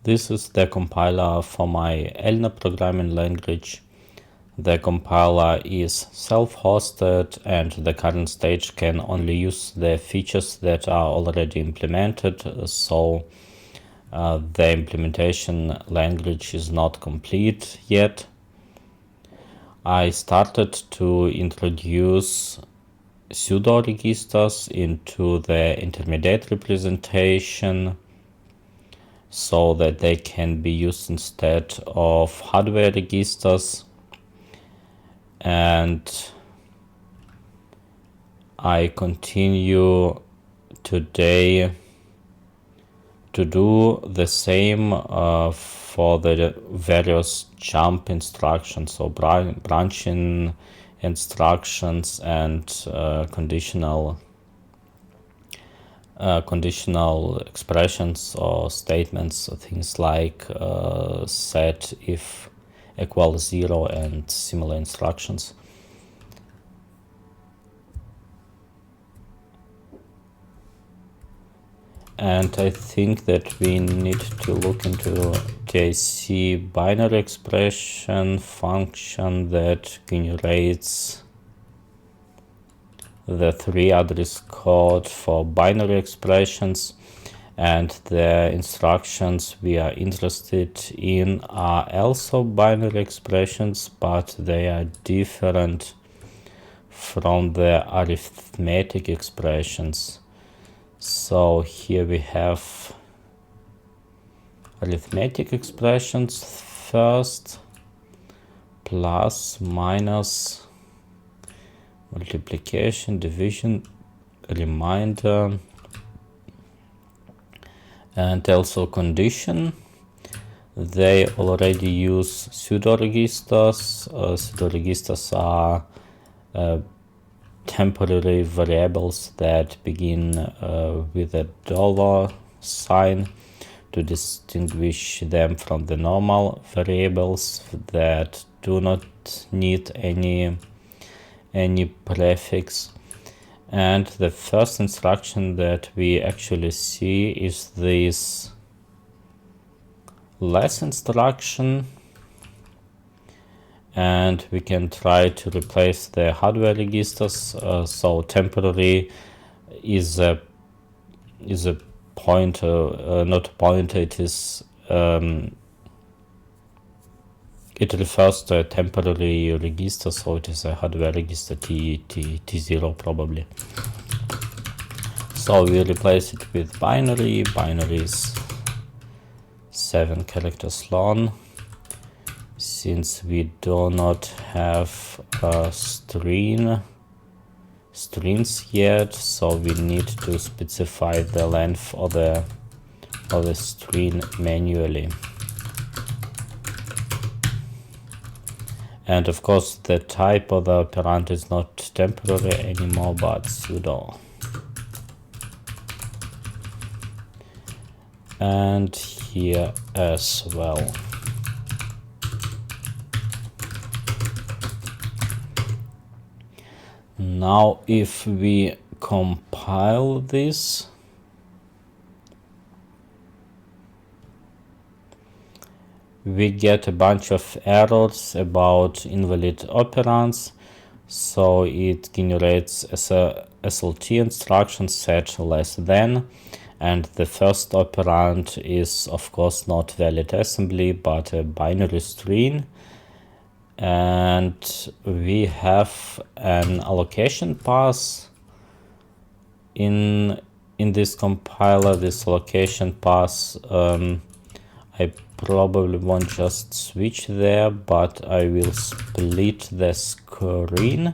This is the compiler for my Elna programming language. The compiler is self-hosted and the current stage can only use the features that are already implemented, so the implementation language is not complete yet. I started to introduce pseudo registers into the intermediate representation so that they can be used instead of hardware registers, and I continue today to do the same for the various jump instructions, so branching instructions and conditional expressions or statements, things like set if equals 0 and similar instructions. And I think that we need to look into TIC binary expression function that generates the 3 address code for binary expressions, and the instructions we are interested in are also binary expressions, but they are different from the arithmetic expressions. So here we have arithmetic expressions first, plus, minus, multiplication, division, remainder, and also condition. They already use pseudo registers. Pseudo registers are temporary variables that begin with a dollar sign to distinguish them from the normal variables that do not need any prefix. And the first instruction that we actually see is this less instruction, and we can try to replace the hardware registers. So temporary is a pointer, not a pointer. It is it refers to a temporary register, so it is a hardware register T0 probably. So we replace it with binary. Binary is 7 characters long. Since we do not have strings yet, so we need to specify the length of the string manually. And of course the type of the operand is not temporary anymore, but pseudo. And here as well. Now if we compile this, we get a bunch of errors about invalid operands. So it generates a SLT instruction set less than, and the first operand is of course not valid assembly but a binary string. And we have an allocation pass in this compiler. This allocation pass, I probably won't just switch there, but I will split the screen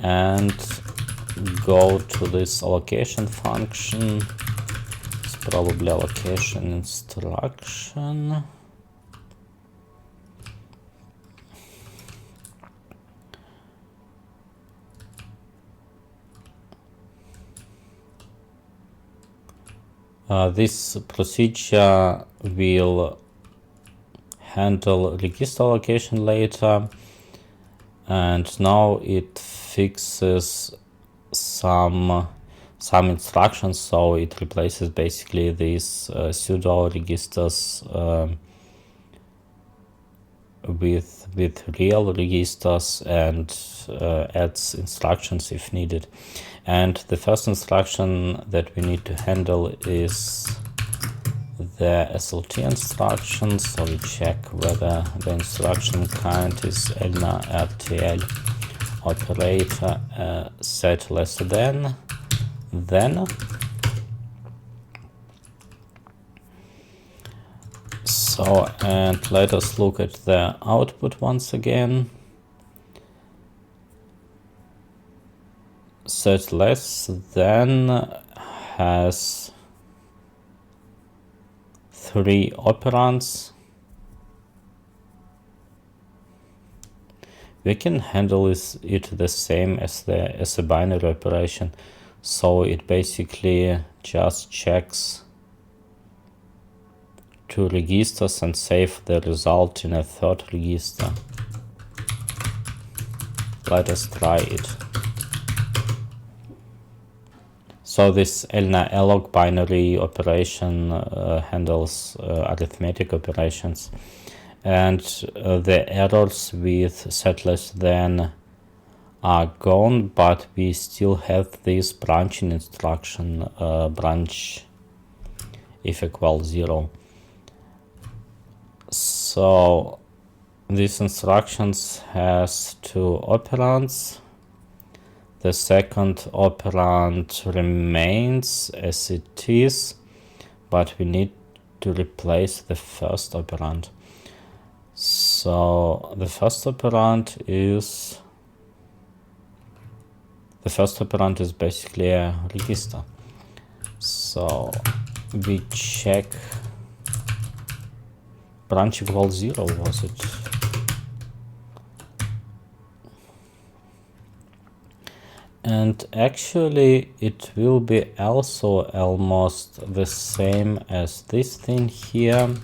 and go to this allocation function. It's probably allocation instruction. This procedure will handle register allocation later, and now it fixes some some instructions, so it replaces basically these pseudo registers with real registers and adds instructions if needed. And the first instruction that we need to handle is the SLT instruction. So we check whether the instruction kind is ELNA RTL operator set less than, then. So, and let us look at the output once again. Set less than has 3 operands. We can handle it the same as a binary operation. So it basically just checks 2 registers and save the result in a 3rd register. Let us try it. So this ELNA alloc binary operation handles arithmetic operations, and the errors with set less than are gone, but we still have this branching instruction, branch if equal 0. So this instructions has 2 operands. The second operand remains as it is, but we need to replace the first operand. So the first operand is basically a register. So we check branch equals 0, was it? And actually it will be also almost the same as this thing here.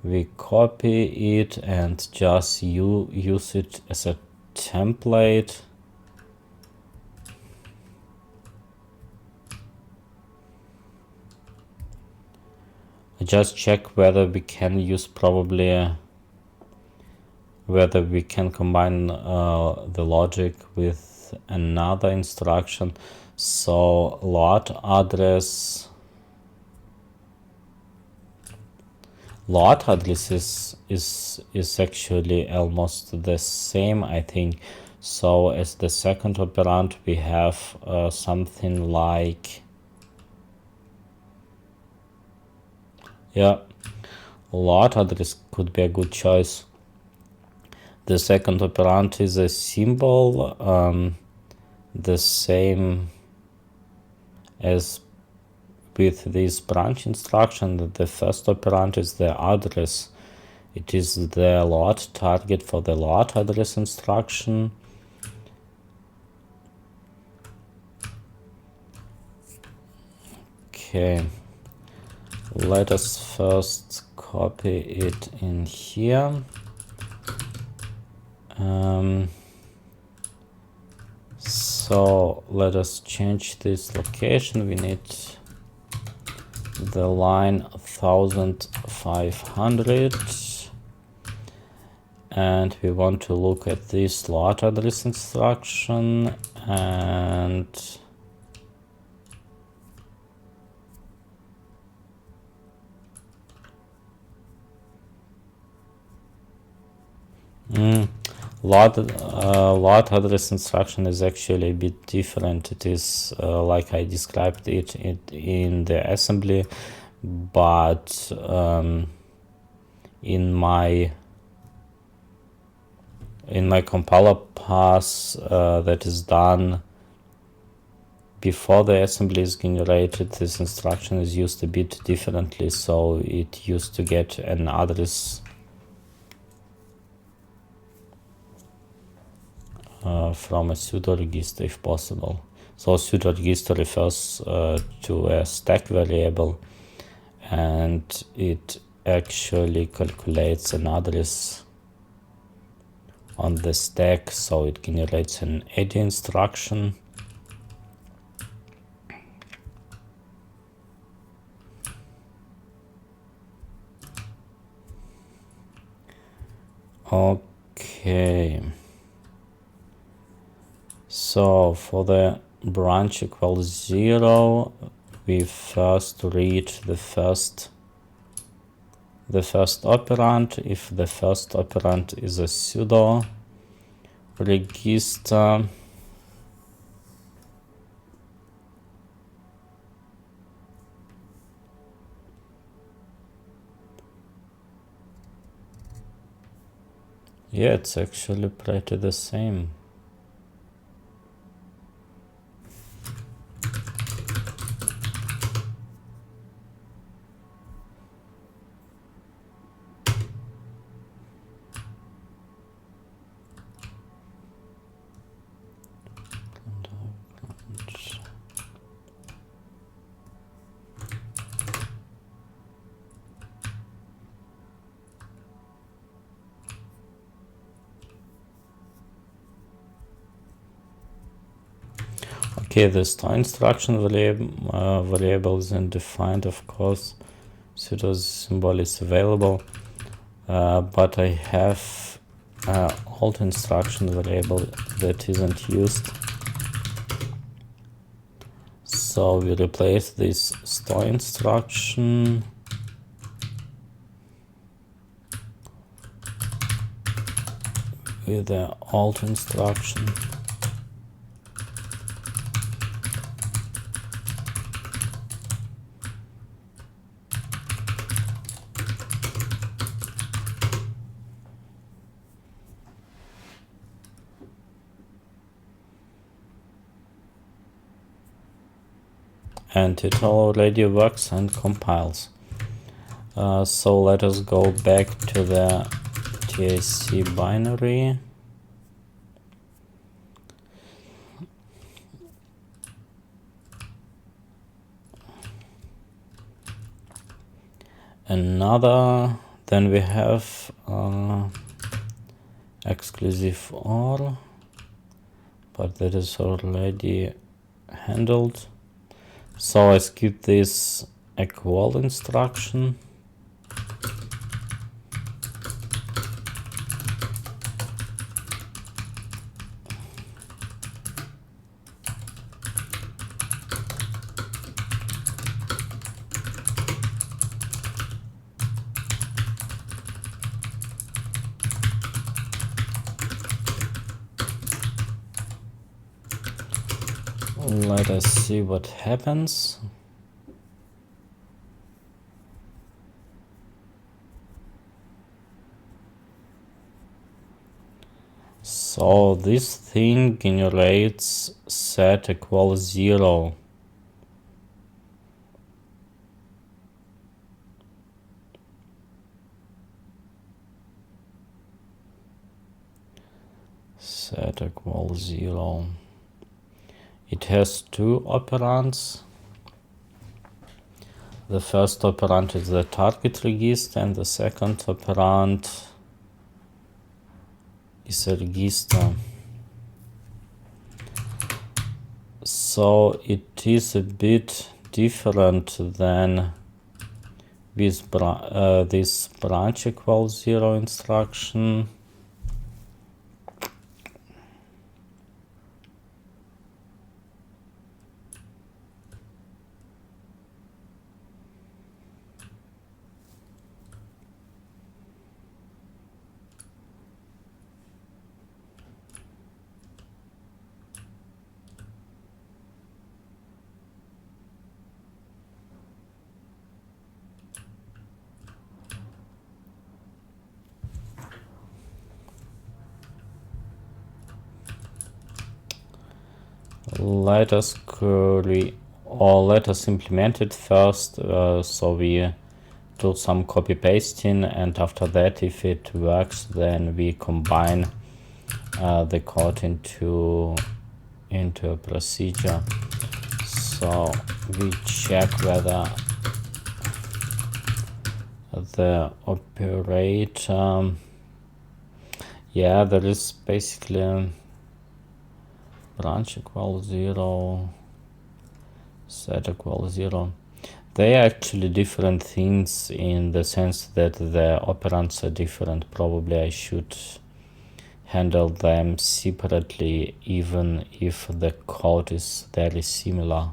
We copy it and just use it as a template. Just check whether we can use whether we can combine the logic with another instruction. So load address is actually almost the same, I think. So as the second operand we have something like, load address could be a good choice. The second operand is a symbol, the same as with this branch instruction. The first operand is the address. It is the load target for the load address instruction. Okay, let us first copy it in here. So let us change this location. We need the line 1500, and we want to look at this load address instruction, and load address instruction is actually a bit different. It is like I described it in the assembly, but in my compiler pass that is done before the assembly is generated, this instruction is used a bit differently. So it used to get an address from a pseudo register if possible. So pseudo register refers to a stack variable, and it actually calculates an address on the stack, so it generates an add instruction. Okay. So for the branch equals 0, we first read the first operand. If the first operand is a pseudo register, yeah, it's actually pretty the same. Okay, the store instruction variable is undefined, of course. Pseudo symbol is available, but I have alt instruction variable that isn't used. So we replace this store instruction with the alt instruction. And it already works and compiles. So let us go back to the TIC binary. Then we have exclusive OR, but that is already handled. So I skip this equal instruction. Let us see what happens. So this thing generates set equals 0. Set equals 0. It has two operands. The first operand is the target register, and the second operand is a register. So it is a bit different than with this branch equals 0 instruction. Let us implement it first. So we do some copy pasting, and after that, if it works, then we combine the code into a procedure. So we check whether the operator, yeah, there is basically branch equals 0, set equals 0. They are actually different things in the sense that the operands are different. Probably I should handle them separately even if the code is very similar.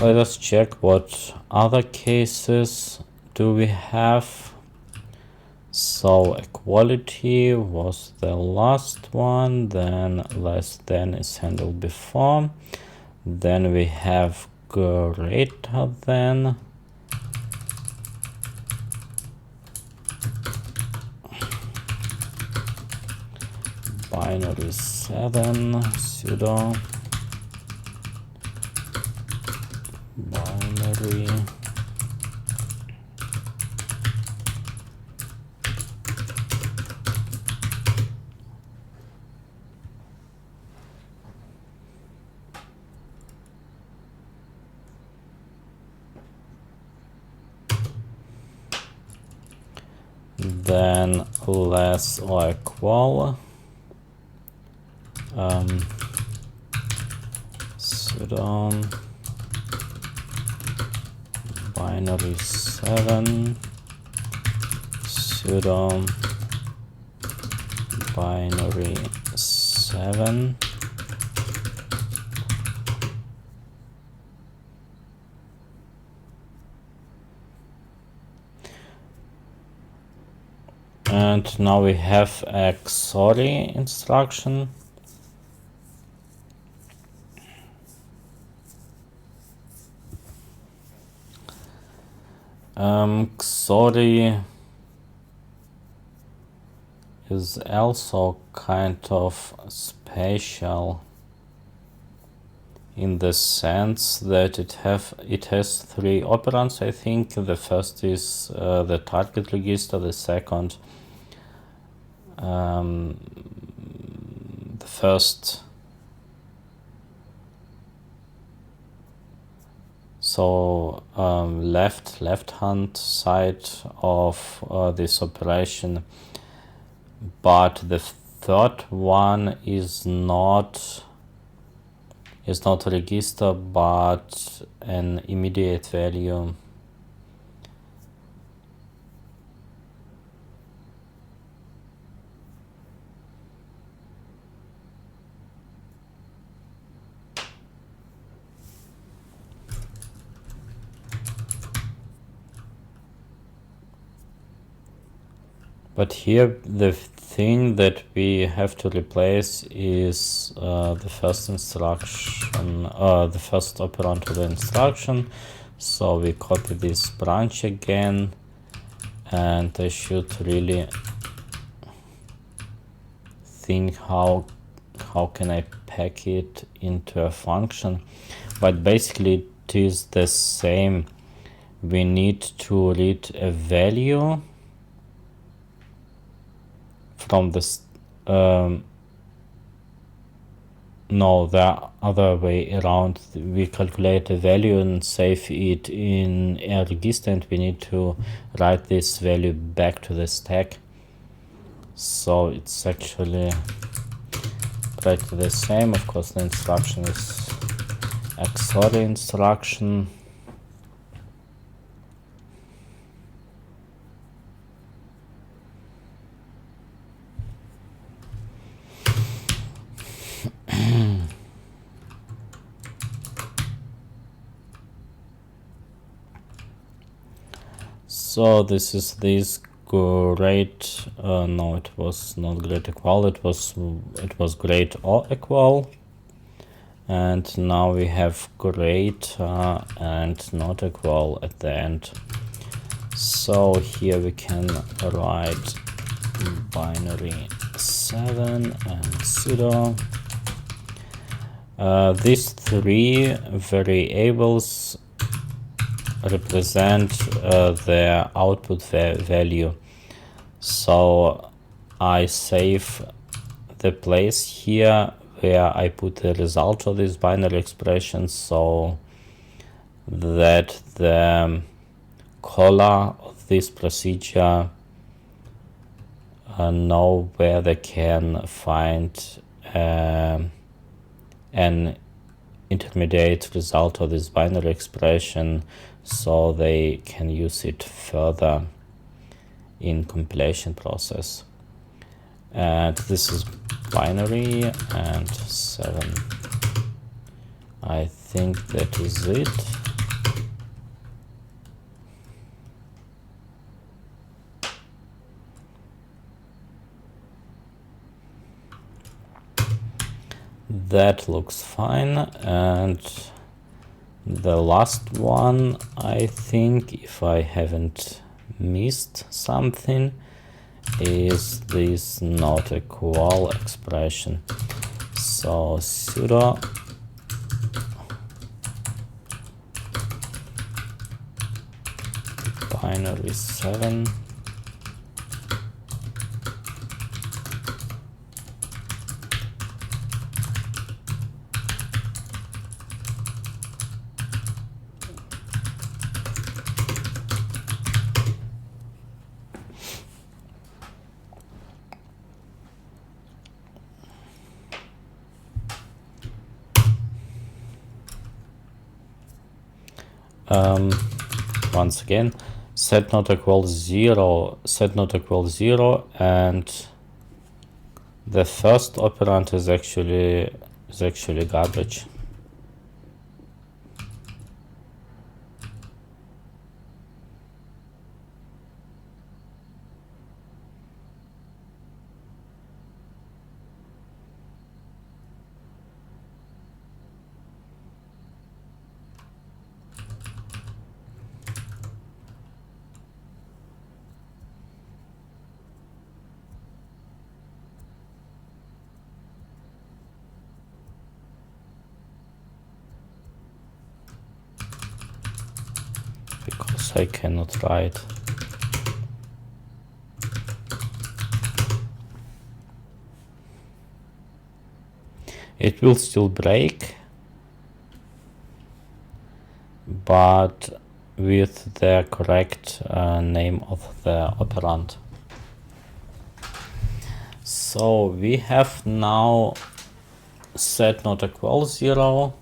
Let us check what other cases do we have. So equality was the last one, then less than is handled before. Then we have greater than. Binary 7, pseudo. Binary. Then less or equal. Pseudo. Binary 7. Pseudo. Binary 7. And now we have a XOR instruction. XOR is also kind of special in the sense that it has three operands. I think the first is the target register, the second the first, so left hand side of this operation, but the third one is not a register but an immediate value. But here the thing that we have to replace is the first instruction, the first operand to the instruction. So we copy this branch again, and I should really think how can I pack it into a function. But basically it is the same. We need to read a value from this, no, the other way around. We calculate a value and save it in a register, and we need to write this value back to the stack. So it's actually pretty the same. Of course, the instruction is XOR instruction. So this is this great, no, it was not great equal, it was great or equal, and now we have great and not equal at the end. So here we can write binary 7 and pseudo. These three variables represent their output value. So I save the place here where I put the result of this binary expression, so that the caller of this procedure know where they can find an intermediate result of this binary expression, so they can use it further in compilation process. And this is binary and 7. I think that is it. That looks fine. And the last one, I think, if I haven't missed something, is this not equal expression. So pseudo binary 7 once again, set not equals 0, and the first operand is actually garbage. Because I cannot write. It will still break, but with the correct name of the operand. So we have now set not equals 0,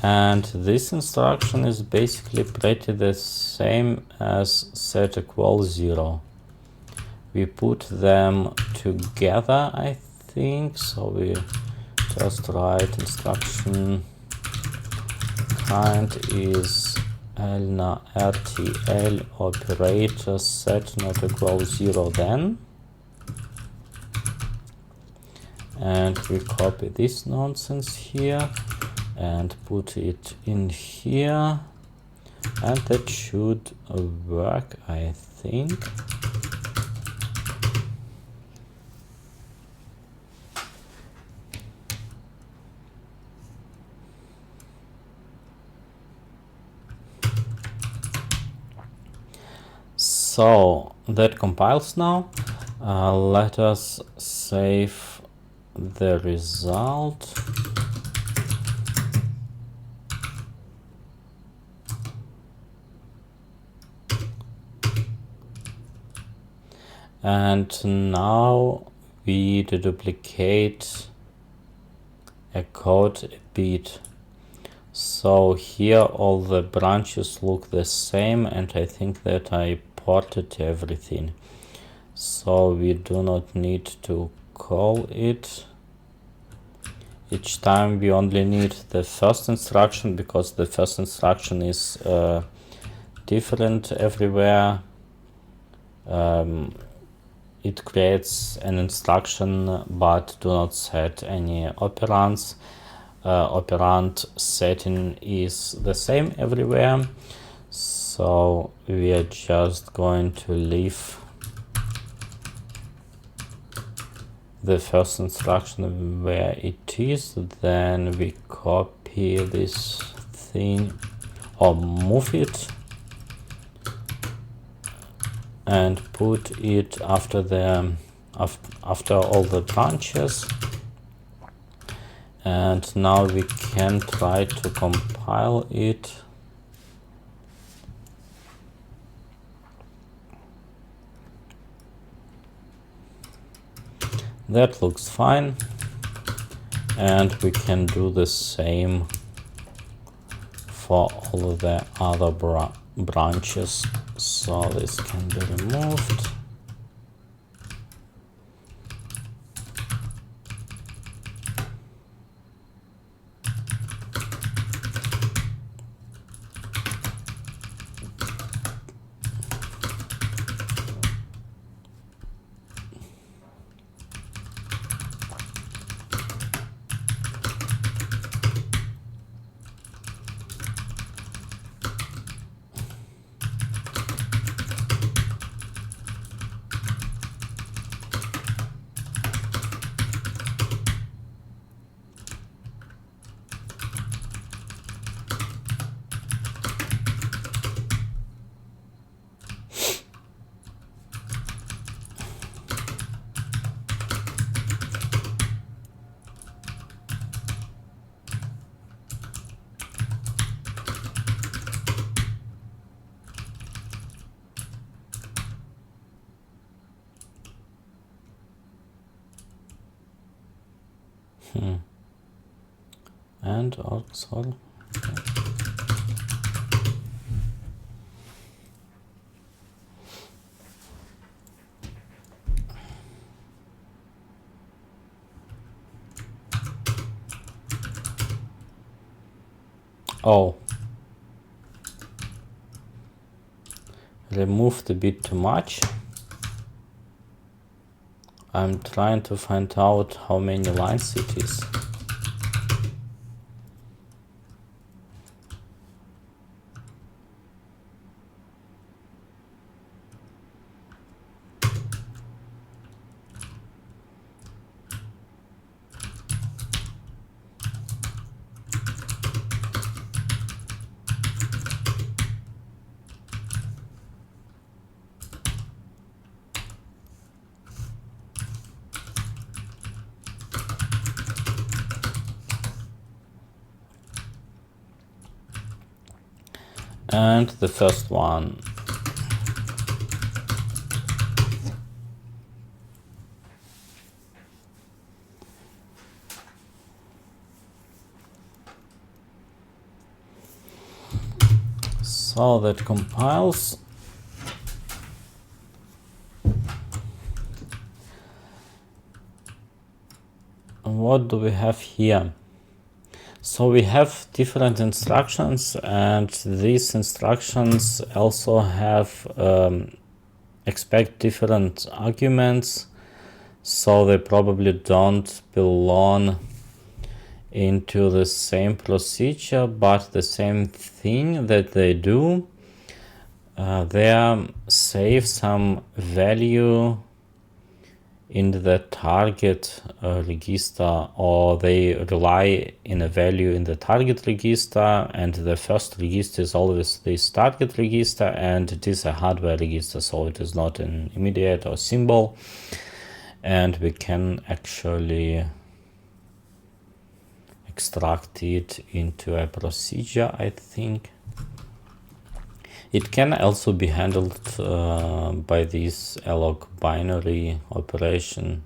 and this instruction is basically pretty the same as set equals 0. We put them together, I think, so we just write instruction kind is elna rtl operator set not equals 0 then, and we copy this nonsense here and put it in here, and that should work, I think. So that compiles now. Let us save the result. And now we deduplicate a code a bit. So here all the branches look the same, and I think that I ported everything. So we do not need to call it. Each time we only need the first instruction, because the first instruction is different everywhere. It creates an instruction but do not set any operands. Operand setting is the same everywhere, so we are just going to leave the first instruction where it is. Then we copy this thing or move it and put it after all the branches. And now we can try to compile it. That looks fine. And we can do the same for all of the other branches. So this can be removed. And also removed a bit too much. I'm trying to find out how many lines it is. And the first one. So that compiles. What do we have here? So we have different instructions, and these instructions also have expect different arguments, so they probably don't belong into the same procedure, but the same thing that they do, they save some value in the target register, or they rely in a value in the target register, and the first register is always this target register, and it is a hardware register, so it is not an immediate or symbol. And we can actually extract it into a procedure, I think. It can also be handled by this alloc binary operation,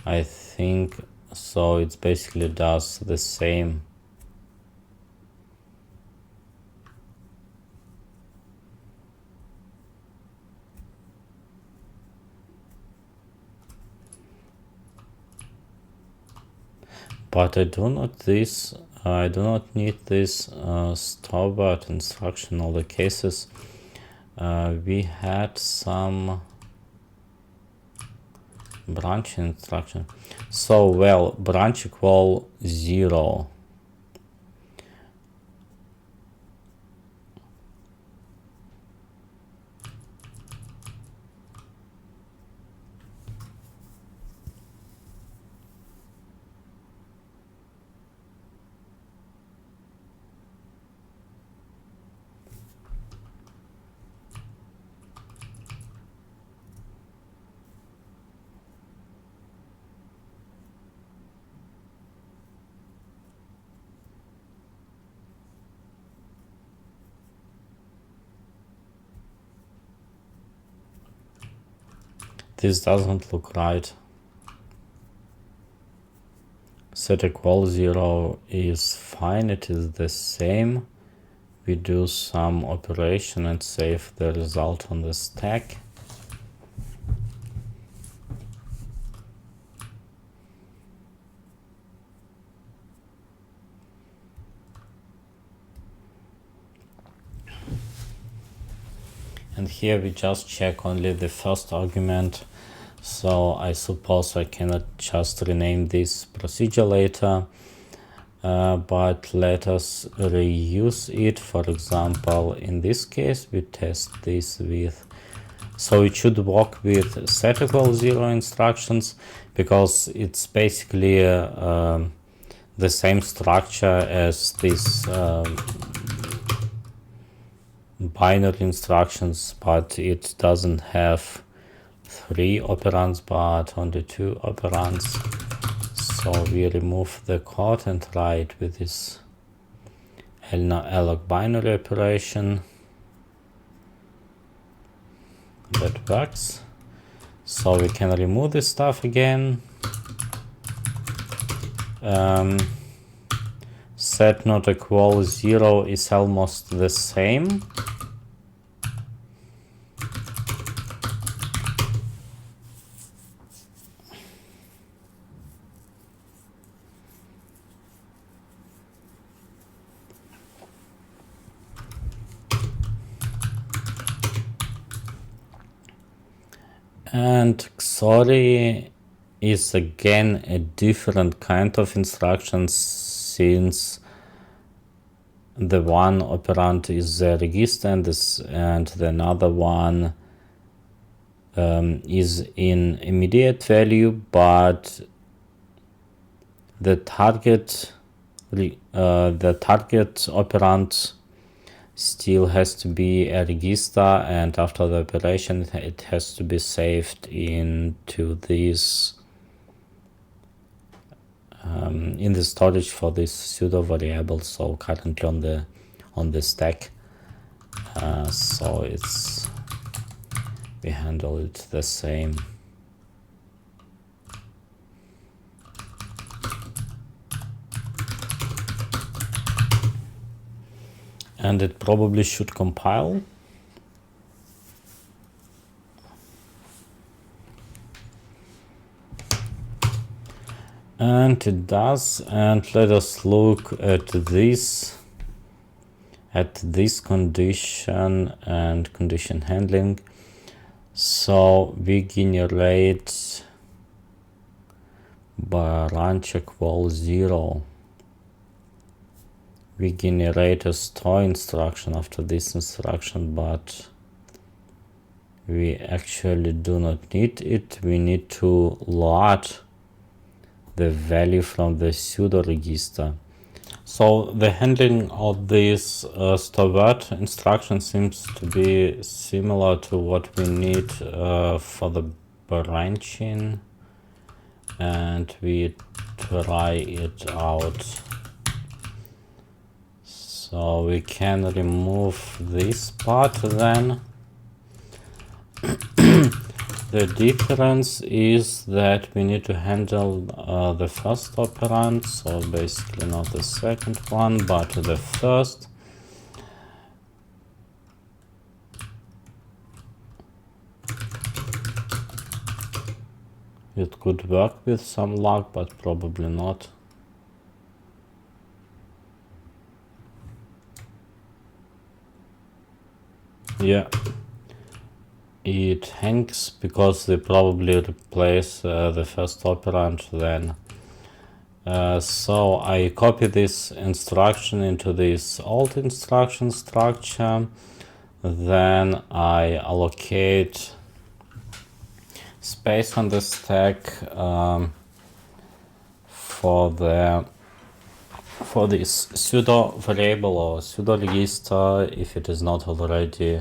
I think. So it basically does the same. But I do not need this stop instruction in all the cases. We had some branch instruction. So, well, branch equal 0. This doesn't look right. Set equal 0 is fine, it is the same. We do some operation and save the result on the stack. And here we just check only the first argument. So I suppose I cannot just rename this procedure later, but let us reuse it. For example, in this case, we test this with, so it should work with set equal 0 instructions, because it's basically the same structure as this binary instructions, but it doesn't have 3 operands but only 2 operands. So we remove the code and try it with this alloc binary operation. That works. So we can remove this stuff again. Set not equal 0 is almost the same. And XOR is again a different kind of instruction, since the one operand is the register and the another one is in immediate value, but the target operand still has to be a register, and after the operation it has to be saved into this in the storage for this pseudo variable, so currently on the stack. So it's, we handle it the same. And it probably should compile. And it does. And let us look at this condition and condition handling. So we generate branch equals 0. We generate a store instruction after this instruction, but we actually do not need it. We need to load the value from the pseudo register. So the handling of this store word instruction seems to be similar to what we need for the branching, and we try it out. So we can remove this part then. The difference is that we need to handle the first operand, so basically not the second one, but the first. It could work with some luck, but probably not. Yeah, it hangs because they probably replace the first operand then. So I copy this instruction into this old instruction structure, then I allocate space on the stack for this pseudo variable or pseudo register if it is not already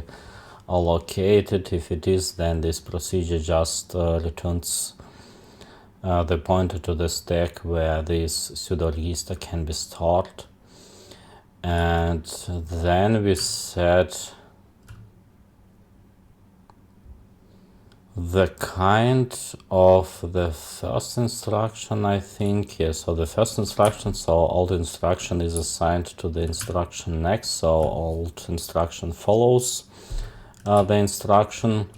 allocated. If it is, then this procedure just returns the pointer to the stack where this pseudo register can be stored, and then we set the kind of the first instruction, I think. Yes, so the first instruction, so old instruction is assigned to the instruction next, so old instruction follows the instruction,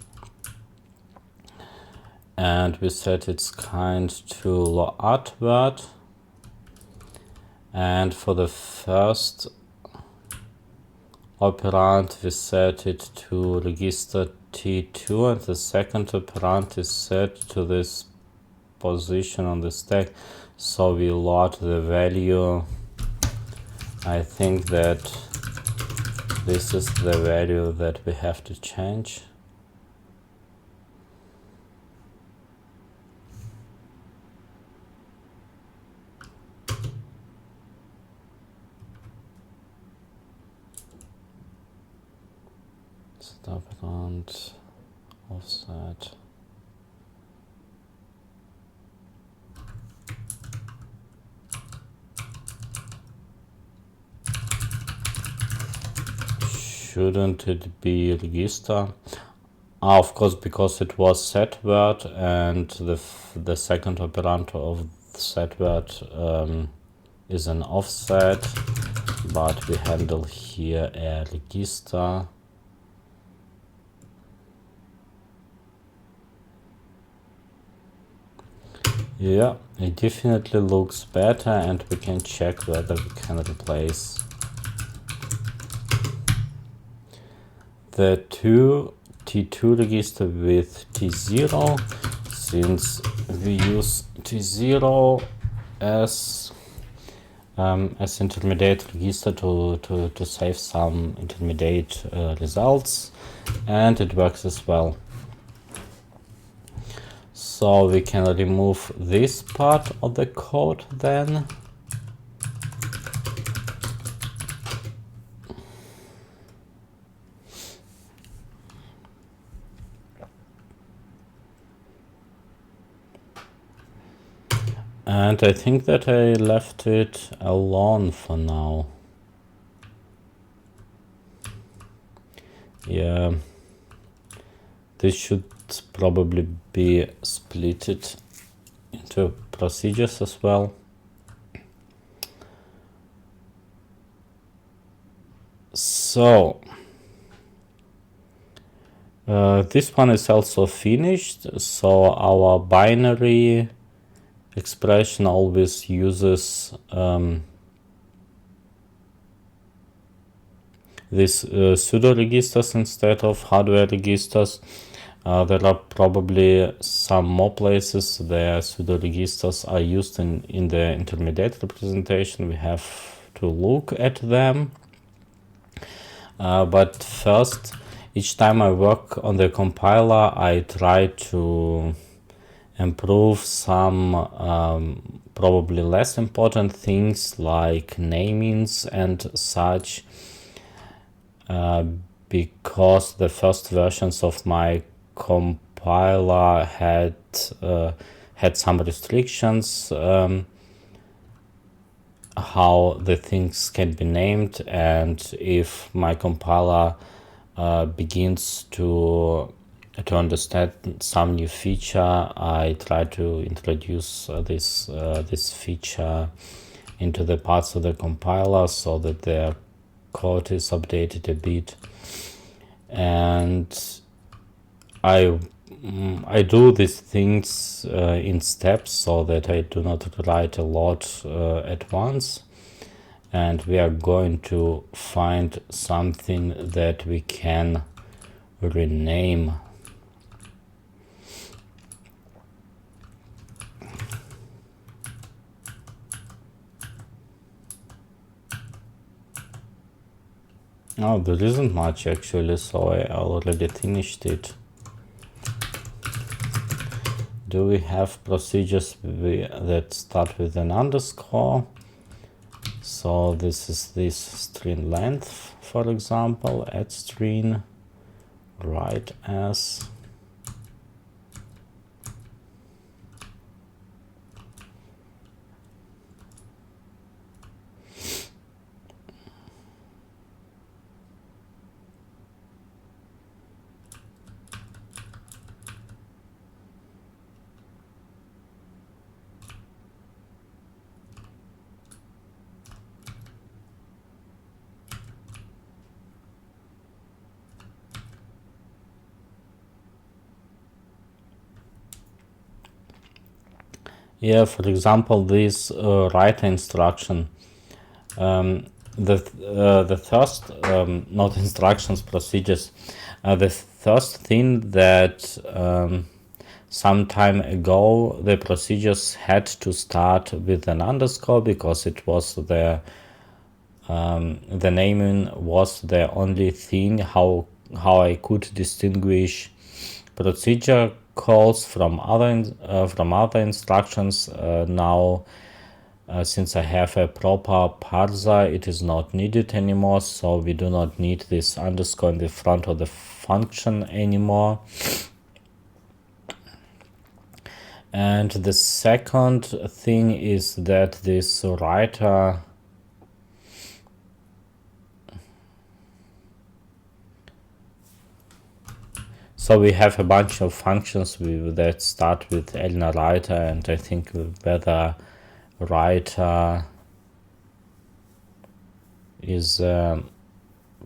and we set its kind to load word, and for the first operand we set it to register T2, and the second operand is set to this position on the stack, so we load the value. I think that this is the value that we have to change. Stop and offset. Shouldn't it be register? Of course, because it was set word, and the second operand of set word is an offset, but we handle here a register. Yeah, it definitely looks better, and we can check whether we can replace the T2 register with T0, since we use T0 as intermediate register to save some intermediate results, and it works as well. So we can remove this part of the code then. And I think that I left it alone for now. Yeah, this should probably be splitted into procedures as well. So this one is also finished. So our binary expression always uses these pseudo registers instead of hardware registers. There are probably some more places where pseudo registers are used in the intermediate representation. We have to look at them. But first, each time I work on the compiler, I try to improve some probably less important things like namings and such, because the first versions of my compiler had some restrictions how the things can be named, and if my compiler begins to understand some new feature, I try to introduce this feature into the parts of the compiler so that their code is updated a bit. And I do these things in steps so that I do not write a lot at once, and we are going to find something that we can rename. Oh, there isn't much actually, so I already finished it. Do we have procedures that start with an underscore? So this is this string length, for example, add string, write as. Yeah, for example, this writer instruction, the first, not instructions, procedures, the first thing that some time ago the procedures had to start with an underscore because it was the naming was the only thing how I could distinguish procedure calls from other instructions. Now, since I have a proper parser, it is not needed anymore, so we do not need this underscore in the front of the function anymore. And the second thing is that this writer so we have a bunch of functions that start with Elena writer, and I think whether writer is a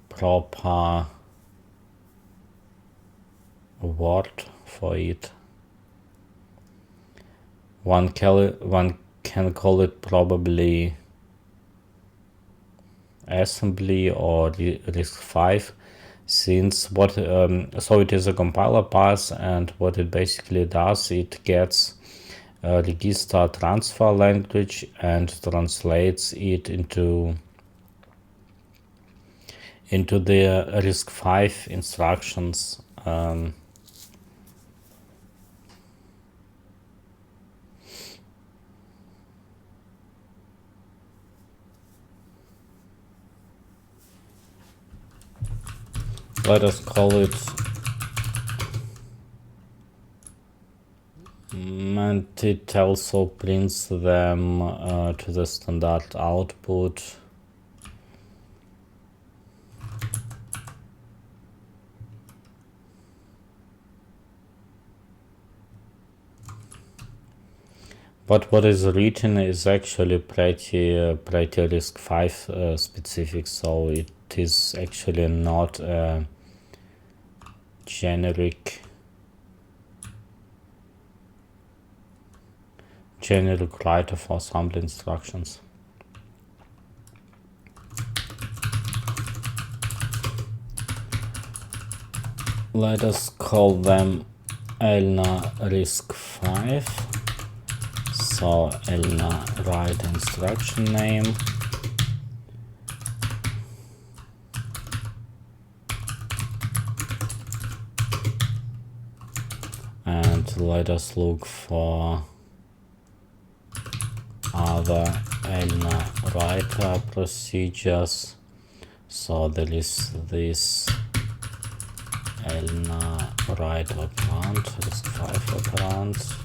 proper word for it. One can call it probably assembly or RISC-V, since what so it is a compiler pass, and what it basically does, it gets a register transfer language and translates it into the RISC-V instructions. Let us call it, and it also prints them to the standard output. But what is written is actually pretty RISC-V specific, so it is actually not a generic writer for assembly instructions. Let us call them Elena RISC-V. So Elena write instruction name. And let us look for other Elena writer procedures. So there is this Elena write operand, RISC-V operand.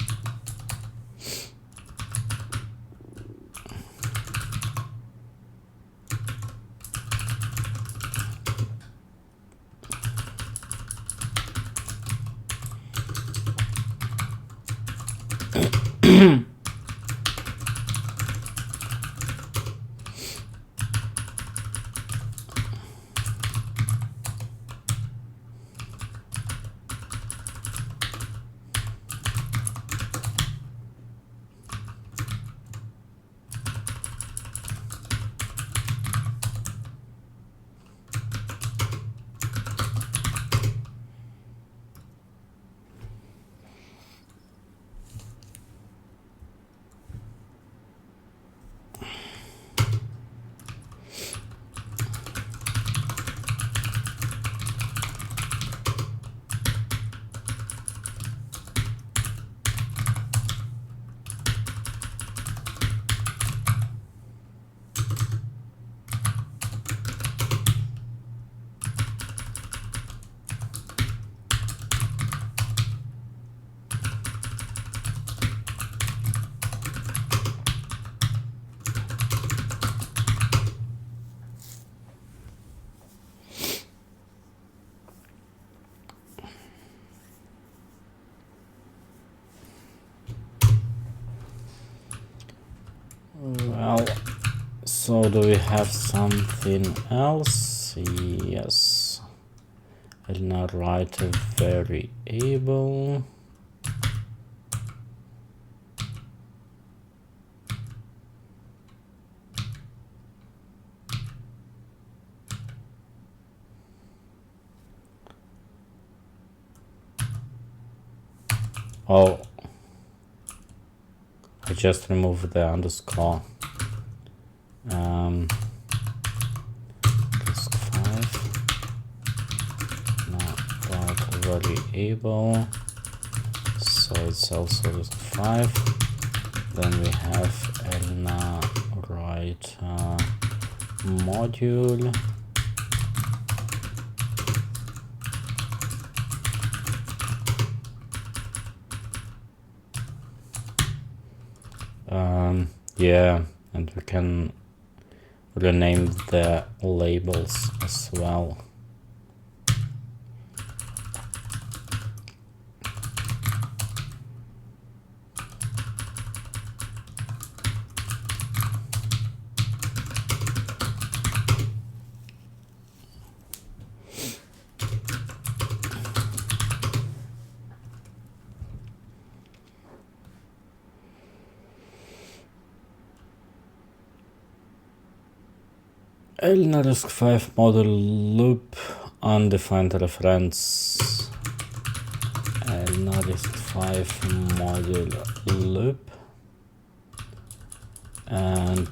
Well, so do we have something else? Yes. I'll now write a variable. Oh, I just removed the underscore. Disk 5. Now dot variable. So it's also disk 5. Then we have Elna writer module. Yeah, and we can rename the labels as well. Elna disk 5 model loop undefined reference. Elna disk 5 module loop, and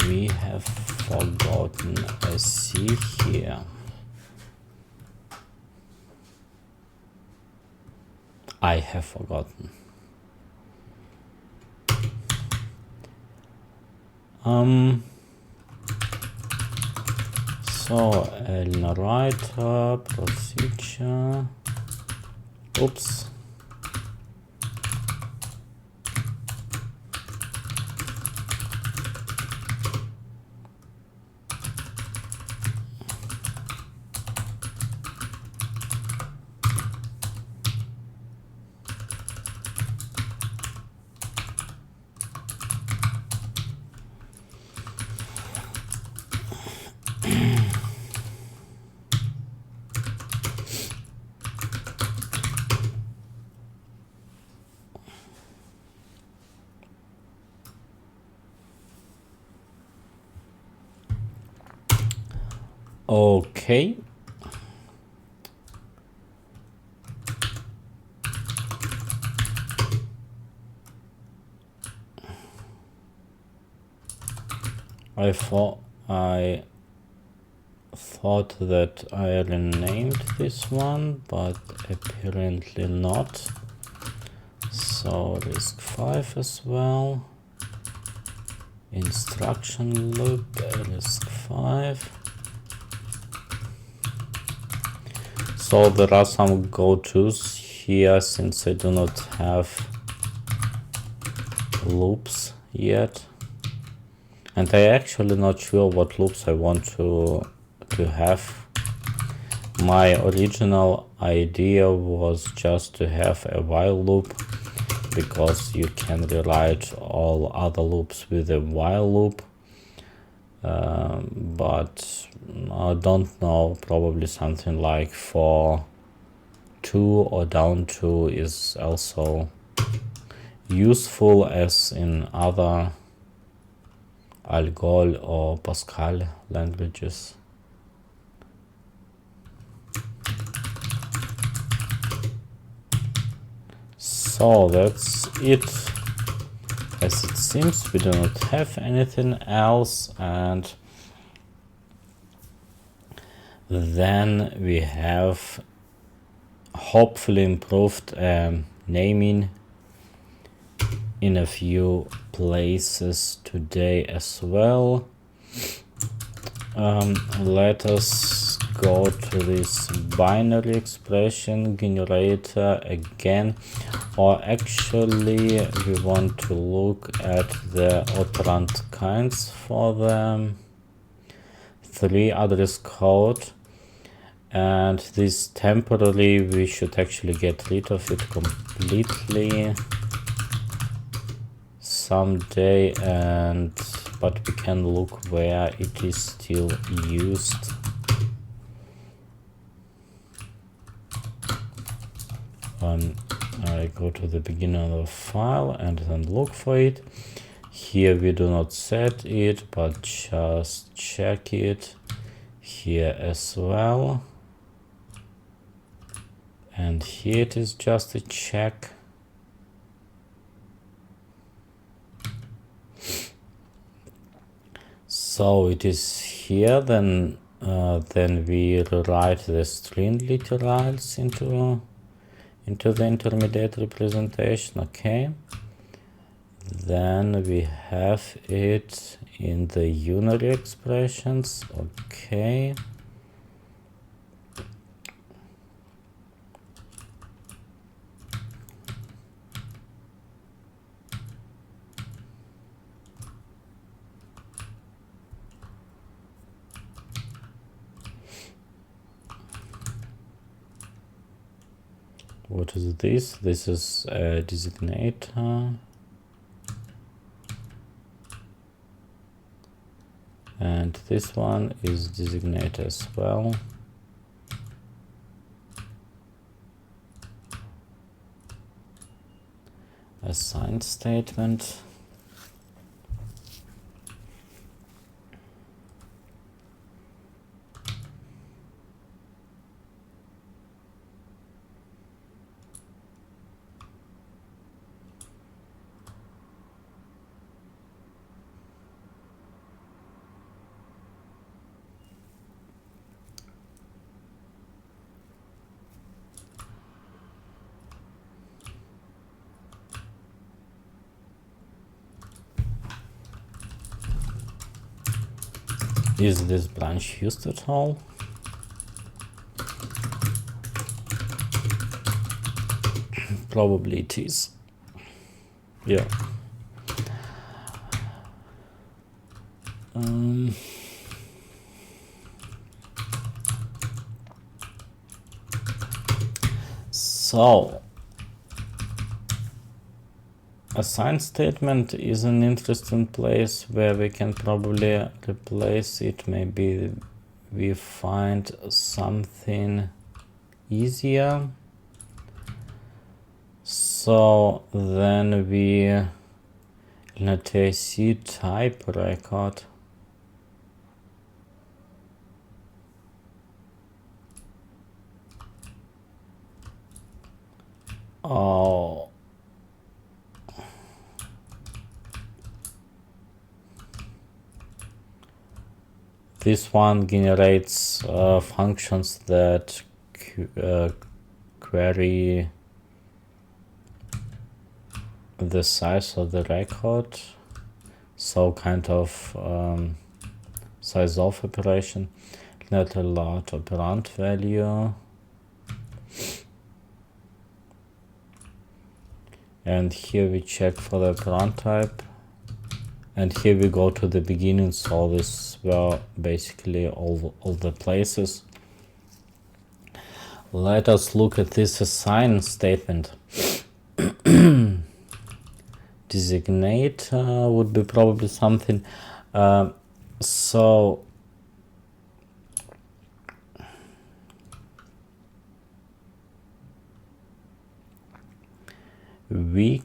we have forgotten a C here. I have forgotten. So Elna writer procedure. Oops. Okay. I thought that I renamed this one, but apparently not. So disk 5 as well. Instruction loop, disk 5. So there are some go-tos here since I do not have loops yet. And I actually not sure what loops I want to have. My original idea was just to have a while loop, because you can rewrite all other loops with a while loop. But I don't know, probably something like for to or down to is also useful, as in other Algol or Pascal languages. So that's it. As it seems, we do not have anything else, and then we have hopefully improved naming in a few places today as well. Let us go to this binary expression generator again, or actually we want to look at the operand kinds for the 3 address code, and this temporarily we should actually get rid of it completely someday, but we can look where it is still used. I go to the beginning of the file and then look for it. Here we do not set it, but just check it here as well. And here it is just a check. So it is here, then we rewrite the string literals into the intermediate representation. Okay, then we have it in the unary expressions. Okay, what is this? This is a designator. And this one is designator as well. Assign statement. Is this branch used at all? Probably it is. Yeah. So assign statement is an interesting place where we can probably replace it. Maybe we find something easier. So then we in a TIC type record this one generates functions that query the size of the record, so kind of size of operation. Let allowed operand value, and here we check for the operand type, and here we go to the beginning. So this were basically all the places. Let us look at this assign statement. Designate would be probably something. So we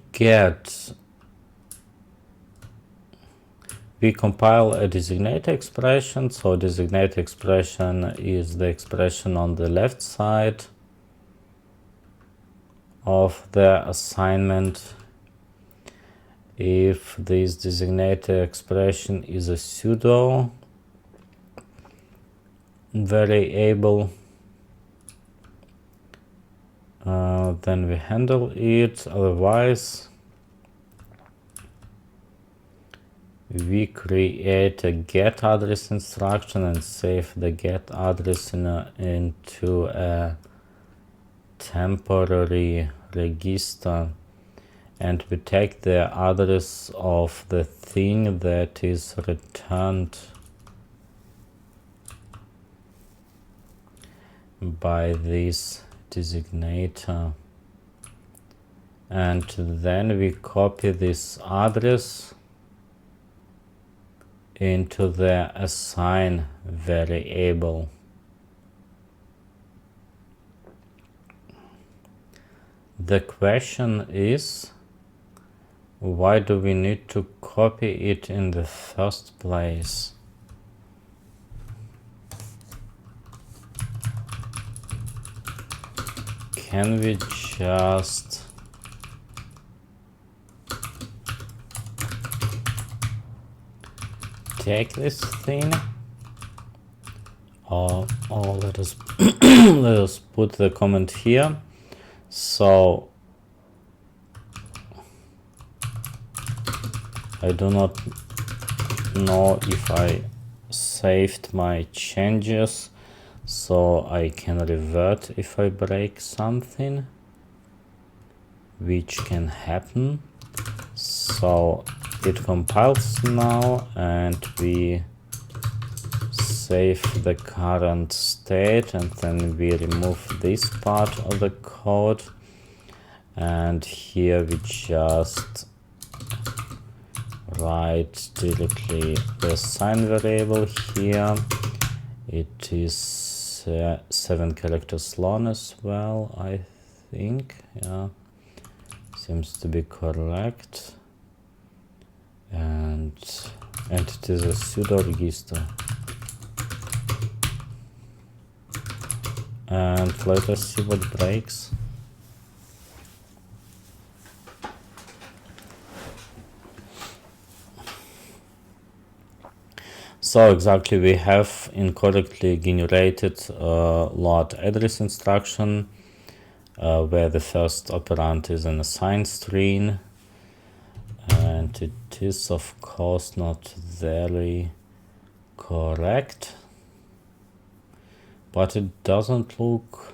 compile a designate expression. So designate expression is the expression on the left side of the assignment. If this designated expression is a pseudo variable, then we handle it. Otherwise, we create a get address instruction and save the get address into a temporary register, and we take the address of the thing that is returned by this designator, and then we copy this address into the assign variable. The question is, why do we need to copy it in the first place? Can we just take this thing. Or let us let us put the comment here. So I do not know if I saved my changes, so I can revert if I break something, which can happen. So it compiles now, and we save the current state, and then we remove this part of the code, and here we just write directly the sign variable here. It is 7 characters long as well, I think. Yeah, seems to be correct. And it is a pseudo register. And let us see what breaks. So exactly, we have incorrectly generated load address instruction, where the first operand is an assigned string, and it is of course not very correct, but it doesn't look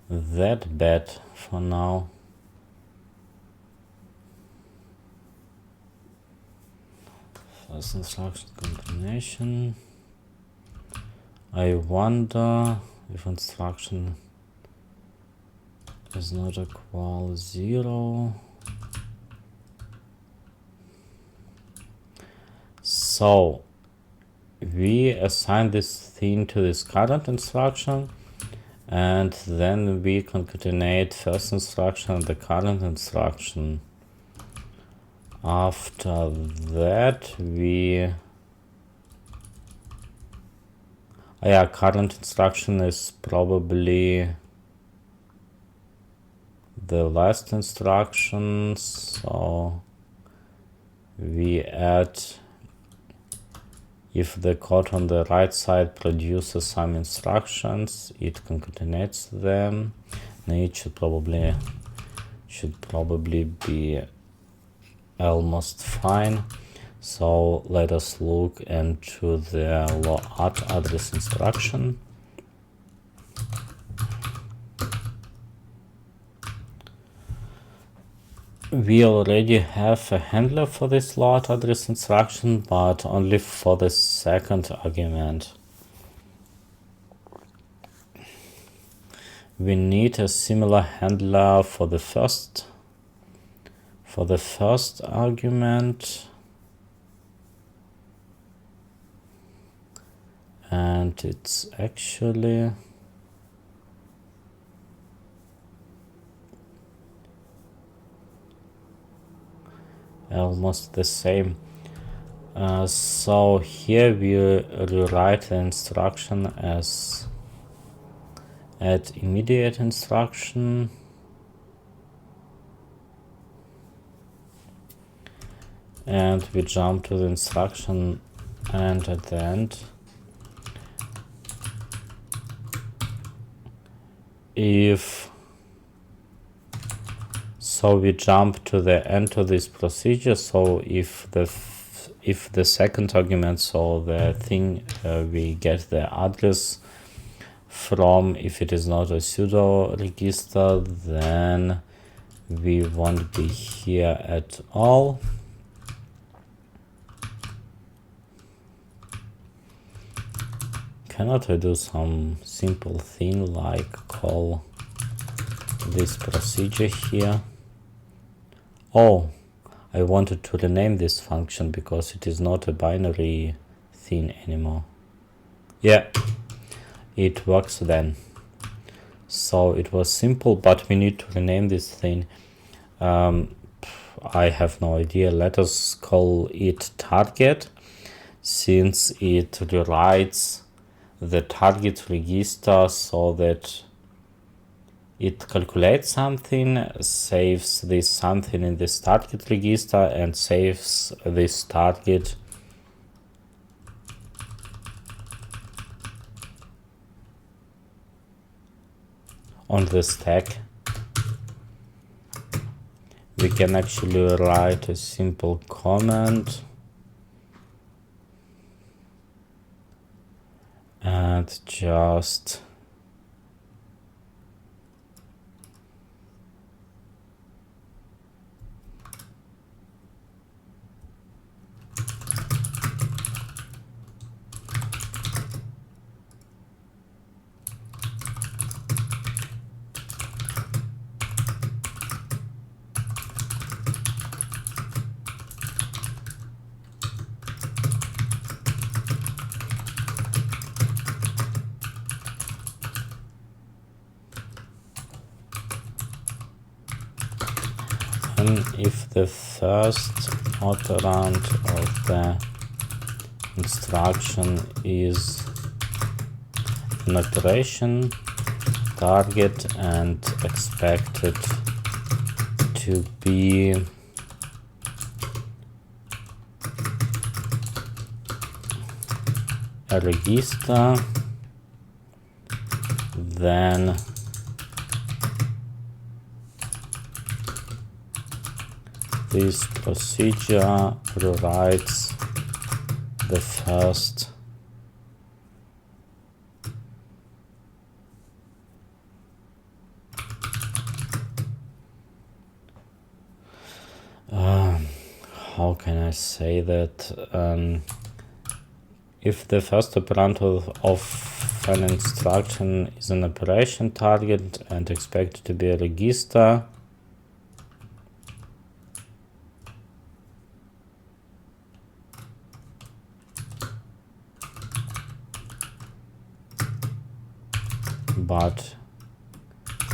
that bad for now. First instruction combination. I wonder if instruction is not equal 0. So we assign this thing to this current instruction, and then we concatenate first instruction and the current instruction. After that we current instruction is probably the last instruction, so we add, if the code on the right side produces some instructions, it concatenates them. Now it should probably be almost fine. So let us look into the load address instruction. We already have a handler for this load address instruction, but only for the second argument. We need a similar handler for the first argument, and it's actually almost the same. So here we rewrite the instruction as add immediate instruction, and we jump to the instruction, and at the end so we jump to the end of this procedure. So if the second argument, so the thing we get the address from, if it is not a pseudo register, then we won't be here at all. Cannot I do some simple thing like call this procedure here? Oh, I wanted to rename this function because it is not a binary thing anymore. Yeah, it works then. So it was simple, but we need to rename this thing. I have no idea. Let us call it target, since it rewrites the target register so that it calculates something, saves this something in this target register, and saves this target on the stack, we can actually write a simple comment and just if the first operand of the instruction is an operation target and expected to be a register, then this procedure rewrites the first how can I say that? If the first operand of an instruction is an operation target and expected to be a register, but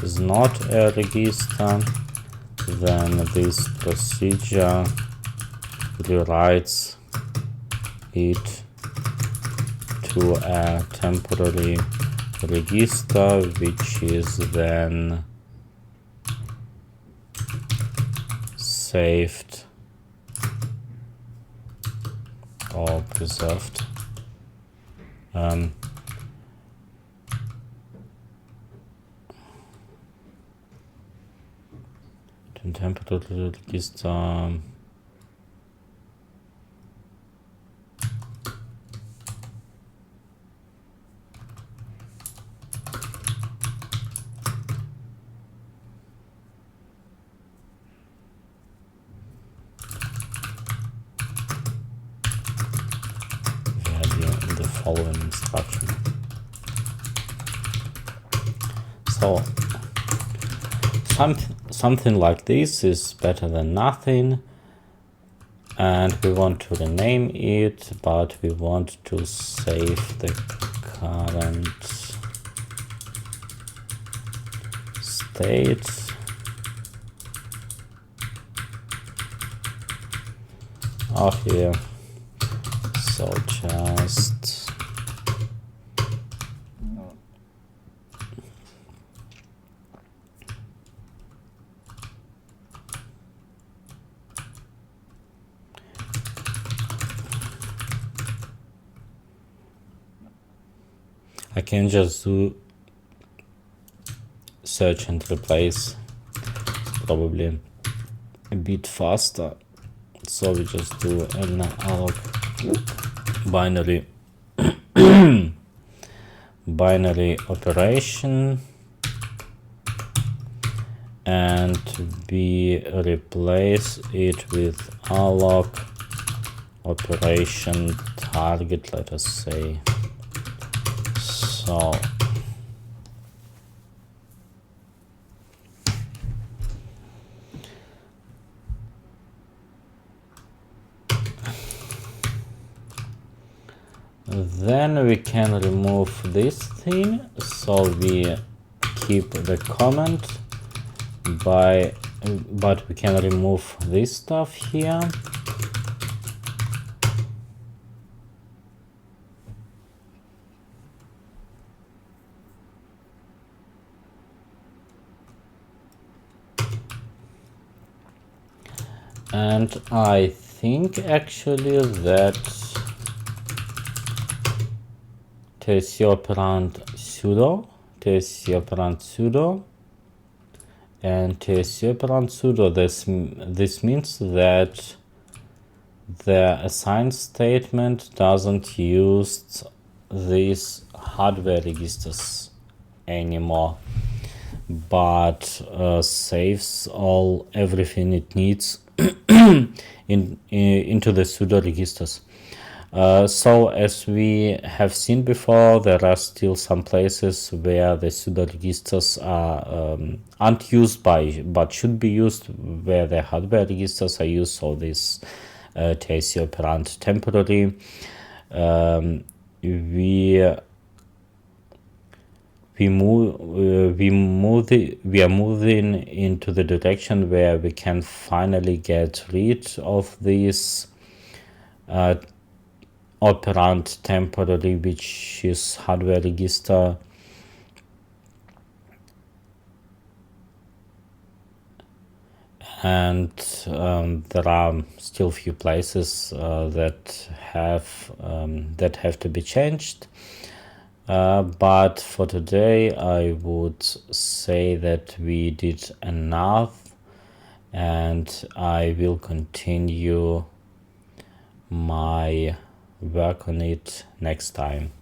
is not a register, then this procedure rewrites it to a temporary register, which is then saved or preserved. Temporary register. Value in the following instruction. So something like this is better than nothing, and we want to rename it, but we want to save the current state. Here, so just I can just do search and replace, probably a bit faster. So we just do an alloc binary operation, and we replace it with alloc operation target, let us say. So then we can remove this thing, so we keep the comment but we can remove this stuff here. And I think actually that TC operand pseudo TSC operand pseudo, and TSC operand pseudo, this means that the assign statement doesn't use these hardware registers anymore, but saves everything it needs into the pseudo registers. So as we have seen before, there are still some places where the pseudo registers aren't used but should be used, where the hardware registers are used. So this TSC operand temporary. We are moving into the direction where we can finally get rid of this operand temporary, which is hardware register, and there are still few places that have to be changed. But for today, I would say that we did enough, and I will continue my work on it next time.